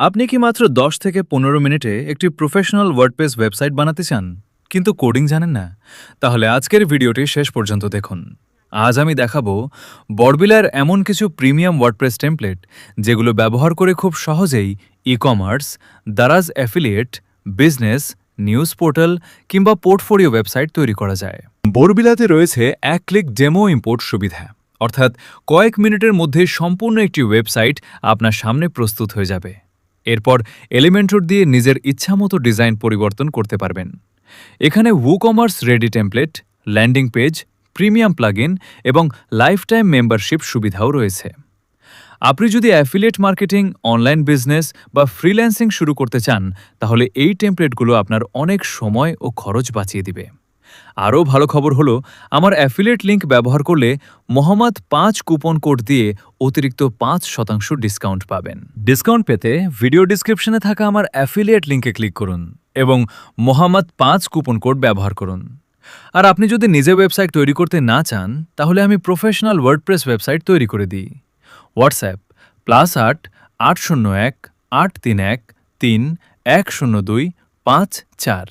আপনি কি মাত্র 10 থেকে 15 মিনিটে একটি প্রফেশনাল ওয়ার্ডপ্রেস ওয়েবসাইট বানাতে চান কিন্তু কোডিং জানেন না? তাহলে আজকের ভিডিওটি শেষ পর্যন্ত দেখুন। আজ আমি দেখাবো বড়বিলার এমন কিছু প্রিমিয়াম ওয়ার্ডপ্রেস টেমপ্লেট যেগুলো ব্যবহার করে খুব সহজেই e-commerce, Daraz affiliate, business, news portal কিংবা পোর্টফোলিও ওয়েবসাইট তৈরি করা যায়। বড়বিলাতে রয়েছে এক ক্লিক ডেমো ইম্পোর্ট সুবিধা, অর্থাৎ কয়েক মিনিটের মধ্যে সম্পূর্ণ একটি ওয়েবসাইট আপনার সামনে প্রস্তুত হয়ে যাবে। এরপর এলিমেন্টর দিয়ে নিজের ইচ্ছামতো ডিজাইন পরিবর্তন করতে পারবেন। এখানে WooCommerce ready template, landing page, premium plugin এবং লাইফ টাইম মেম্বারশিপ সুবিধাও রয়েছে। আপনি যদি অ্যাফিলিয়েট মার্কেটিং, অনলাইন বিজনেস বা ফ্রিল্যান্সিং শুরু করতে চান, তাহলে এই টেমপ্লেটগুলো আপনার অনেক সময় ও খরচ বাঁচিয়ে দিবে। আরও ভালো খবর হলো, আমার অ্যাফিলিয়েট লিঙ্ক ব্যবহার করলে মোহাম্মদ 5 কুপন কোড দিয়ে অতিরিক্ত 5% ডিসকাউন্ট পাবেন। ডিসকাউন্ট পেতে ভিডিও ডিসক্রিপশনে থাকা আমার অ্যাফিলিয়েট লিঙ্কে ক্লিক করুন এবং মোহাম্মদ 5 কুপন কোড ব্যবহার করুন। আর আপনি যদি নিজে ওয়েবসাইট তৈরি করতে না চান, তাহলে আমি প্রফেশনাল ওয়ার্ডপ্রেস ওয়েবসাইট তৈরি করে দিই। হোয়াটসঅ্যাপ +8 801 831 3102 54।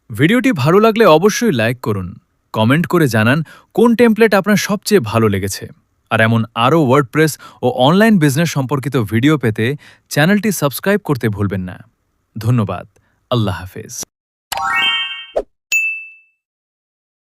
ভিডিওটি ভালো লাগলে অবশ্যই লাইক করুন, কমেন্ট করে জানান কোন টেমপ্লেট আপনার সবচেয়ে ভালো লেগেছে। আর এমন আরও ওয়ার্ডপ্রেস ও অনলাইন বিজনেস সম্পর্কিত ভিডিও পেতে চ্যানেলটি সাবস্ক্রাইব করতে ভুলবেন না। ধন্যবাদ। আল্লাহ হাফেজ।